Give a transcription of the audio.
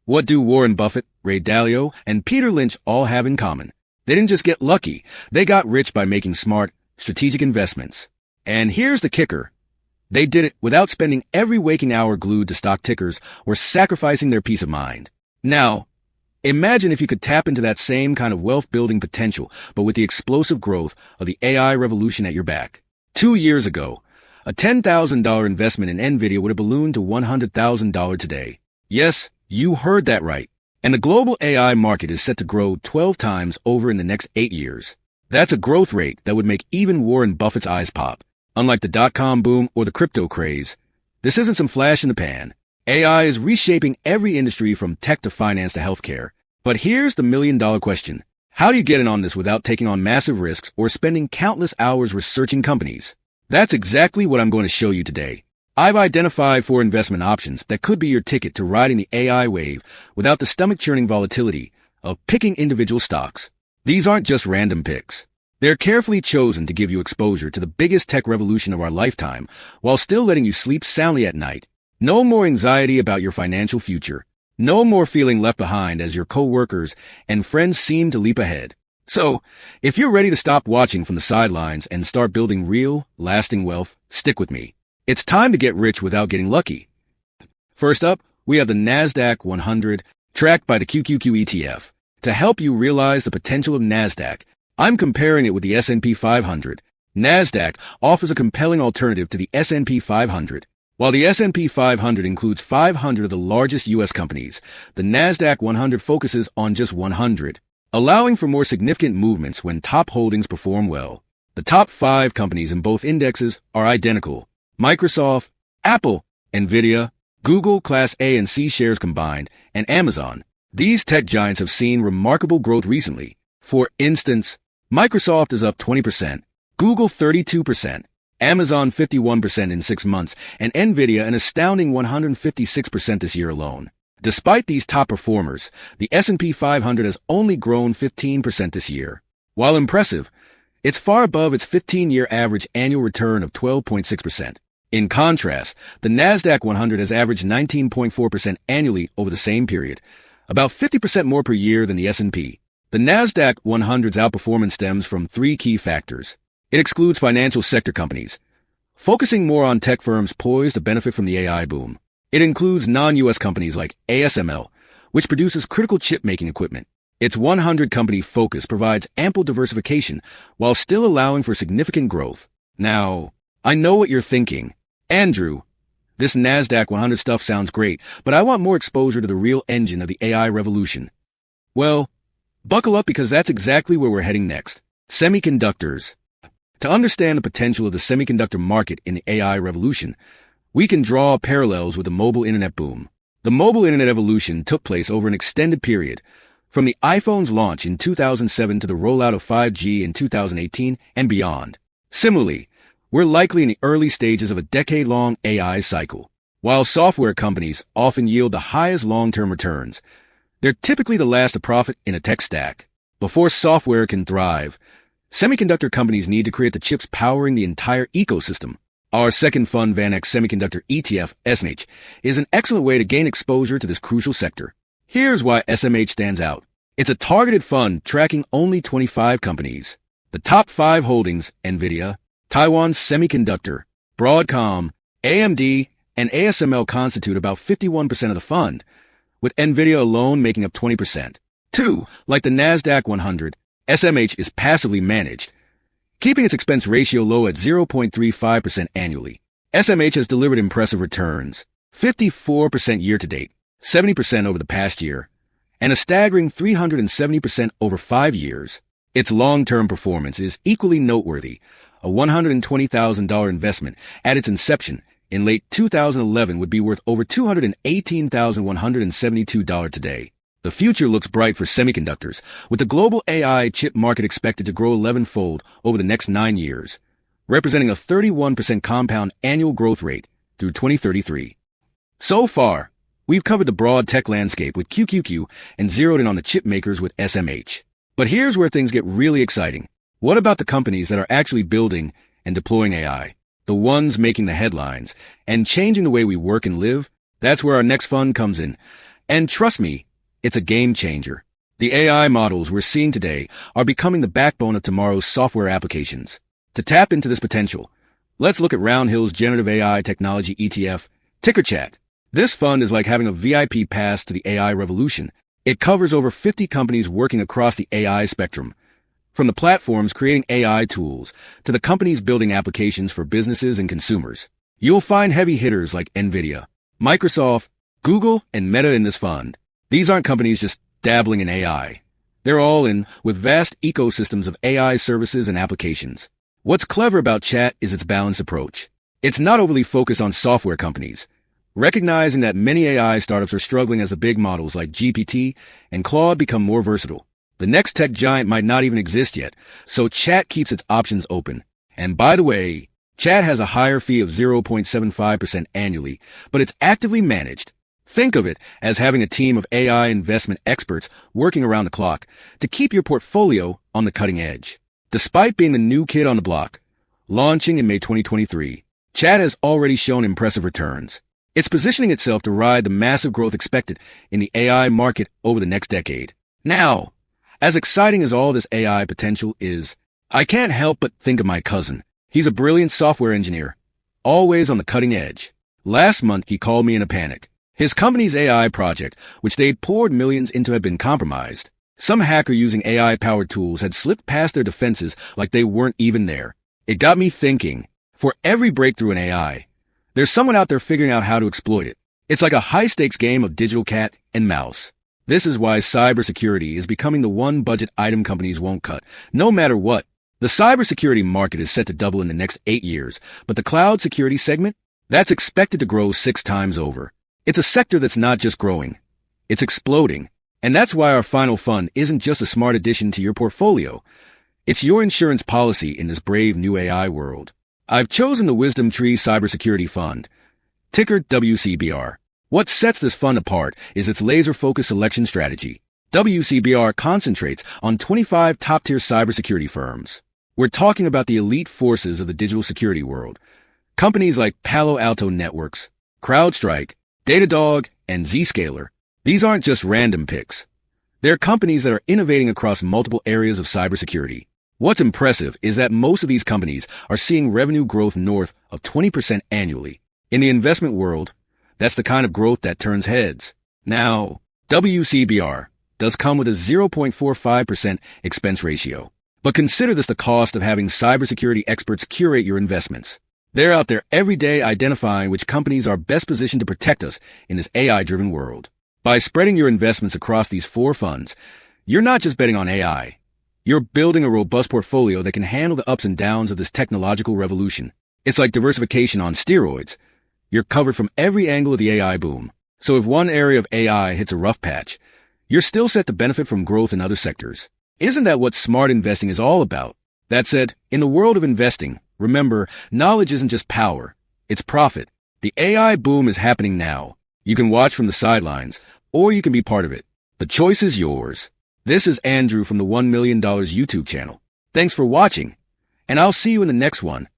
What do Warren Buffett, Ray Dalio, and Peter Lynch all have in common? They didn't just get lucky, they got rich by making smart, strategic investments. And here's the kicker. They did it without spending every waking hour glued to stock tickers or sacrificing their peace of mind. Now, imagine if you could tap into that same kind of wealth-building potential, but with the explosive growth of the AI revolution at your back. 2 years ago, a $10,000 investment in nvidia would have ballooned to $100,000 today. Yes, you heard that right. And the global AI market is set to grow 12 times over in the next 8 years. That's a growth rate that would make even Warren Buffett's eyes pop. Unlike the dot-com boom or the crypto craze, this isn't some flash in the pan. AI is reshaping every industry from tech to finance to healthcare. But here's the million-dollar question. How do you get in on this without taking on massive risks or spending countless hours researching companies? That's exactly what I'm going to show you today. I've identified 4 investment options that could be your ticket to riding the AI wave without the stomach-churning volatility of picking individual stocks. These aren't just random picks. They're carefully chosen to give you exposure to the biggest tech revolution of our lifetime while still letting you sleep soundly at night. No more anxiety about your financial future. No more feeling left behind as your coworkers and friends seem to leap ahead. So, if you're ready to stop watching from the sidelines and start building real, lasting wealth, stick with me. It's time to get rich without getting lucky. First up, we have the NASDAQ 100, tracked by the QQQ ETF. To help you realize the potential of NASDAQ, I'm comparing it with the S&P 500. NASDAQ offers a compelling alternative to the S&P 500. While the S&P 500 includes 500 of the largest U.S. companies, the NASDAQ 100 focuses on just 100, allowing for more significant movements when top holdings perform well. The top 5 companies in both indexes are identical. Microsoft, Apple, nvidia, Google Class A and C shares combined, and Amazon. These tech giants have seen remarkable growth recently. For instance, Microsoft is up 20%, Google 32%, Amazon 51% in 6 months, and nvidia an astounding 156% this year alone. Despite these top performers, the S&P 500 has only grown 15% this year. While impressive, it's far above its 15-year average annual return of 12.6%. In contrast, the NASDAQ 100 has averaged 19.4% annually over the same period, about 50% more per year than the S&P. The NASDAQ 100's outperformance stems from 3 key factors. It excludes financial sector companies, focusing more on tech firms poised to benefit from the AI boom. It includes non-U.S. companies like ASML, which produces critical chip-making equipment. Its 100-company focus provides ample diversification while still allowing for significant growth. Now, I know what you're thinking. Andrew, this NASDAQ 100 stuff sounds great, but I want more exposure to the real engine of the AI revolution. Well, buckle up because that's exactly where we're heading next. Semiconductors. To understand the potential of the semiconductor market in the AI revolution, we can draw parallels with the mobile internet boom. The mobile internet evolution took place over an extended period, from the iPhone's launch in 2007 to the rollout of 5G in 2018 and beyond. Similarly, we're likely in the early stages of a decade-long AI cycle. While software companies often yield the highest long-term returns, they're typically the last to profit in a tech stack. Before software can thrive, semiconductor companies need to create the chips powering the entire ecosystem. Our second fund, VanEck Semiconductor ETF, SMH, is an excellent way to gain exposure to this crucial sector. Here's why SMH stands out. It's a targeted fund tracking only 25 companies. The top 5 holdings, nvidia, Taiwan Semiconductor, Broadcom, AMD, and ASML constitute about 51% of the fund, with nvidia alone making up 20%. 2. Like the NASDAQ 100, SMH is passively managed, keeping its expense ratio low at 0.35% annually. SMH has delivered impressive returns, 54% year-to-date, 70% over the past year, and a staggering 370% over 5 years. Its long-term performance is equally noteworthy. A $120,000 investment at its inception in late 2011 would be worth over $218,172 today. The future looks bright for semiconductors, with the global AI chip market expected to grow 11-fold over the next 9 years, representing a 31% compound annual growth rate through 2033. So far, we've covered the broad tech landscape with QQQ and zeroed in on the chip makers with SMH. But here's where things get really exciting. What about the companies that are actually building and deploying AI? The ones making the headlines and changing the way we work and live? That's where our next fund comes in. And trust me, it's a game changer. The AI models we're seeing today are becoming the backbone of tomorrow's software applications. To tap into this potential, let's look at Round Hill's Generative AI Technology ETF, ticker Chat. This fund is like having a VIP pass to the AI revolution. It covers over 50 companies working across the AI spectrum, from the platforms creating AI tools to the companies building applications for businesses and consumers. You'll find heavy hitters like nvidia, Microsoft, Google, and Meta in this fund. These aren't companies just dabbling in AI. They're all in with vast ecosystems of AI services and applications. What's clever about Chat is its balanced approach. It's not overly focused on software companies, recognizing that many AI startups are struggling as the big models like GPT and Claude become more versatile. The next tech giant might not even exist yet, so Chat keeps its options open. And by the way, Chat has a higher fee of 0.75% annually, but it's actively managed. Think of it as having a team of AI investment experts working around the clock to keep your portfolio on the cutting edge. Despite being the new kid on the block, launching in May 2023, Chat has already shown impressive returns. It's positioning itself to ride the massive growth expected in the AI market over the next decade. Now, as exciting as all this AI potential is, I can't help but think of my cousin. He's a brilliant software engineer, always on the cutting edge. Last month, he called me in a panic. His company's AI project, which they'd poured millions into, had been compromised. Some hacker using AI-powered tools had slipped past their defenses like they weren't even there. It got me thinking, for every breakthrough in AI, there's someone out there figuring out how to exploit it. It's like a high-stakes game of digital cat and mouse. This is why cybersecurity is becoming the one budget item companies won't cut, no matter what. The cybersecurity market is set to double in the next 8 years, but the cloud security segment, that's expected to grow 6 times over. It's a sector that's not just growing, it's exploding. And that's why our final fund isn't just a smart addition to your portfolio. It's your insurance policy in this brave new AI world. I've chosen the Wisdom Tree Cybersecurity Fund, ticker WCBR. What sets this fund apart is its laser-focused selection strategy. WCBR concentrates on 25 top-tier cybersecurity firms. We're talking about the elite forces of the digital security world. Companies like Palo Alto Networks, CrowdStrike, Datadog, and Zscaler. These aren't just random picks. They're companies that are innovating across multiple areas of cybersecurity. What's impressive is that most of these companies are seeing revenue growth north of 20% annually. In the investment world, that's the kind of growth that turns heads. Now, WCBR does come with a 0.45% expense ratio. But consider this the cost of having cybersecurity experts curate your investments. They're out there every day identifying which companies are best positioned to protect us in this AI-driven world. By spreading your investments across these 4 funds, you're not just betting on AI. You're building a robust portfolio that can handle the ups and downs of this technological revolution. It's like diversification on steroids. You're covered from every angle of the AI boom. So if one area of AI hits a rough patch, you're still set to benefit from growth in other sectors. Isn't that what smart investing is all about? That said, in the world of investing, remember, knowledge isn't just power, it's profit. The AI boom is happening now. You can watch from the sidelines, or you can be part of it. The choice is yours. This is Andrew from the $1 Million YouTube channel. Thanks for watching, and I'll see you in the next one.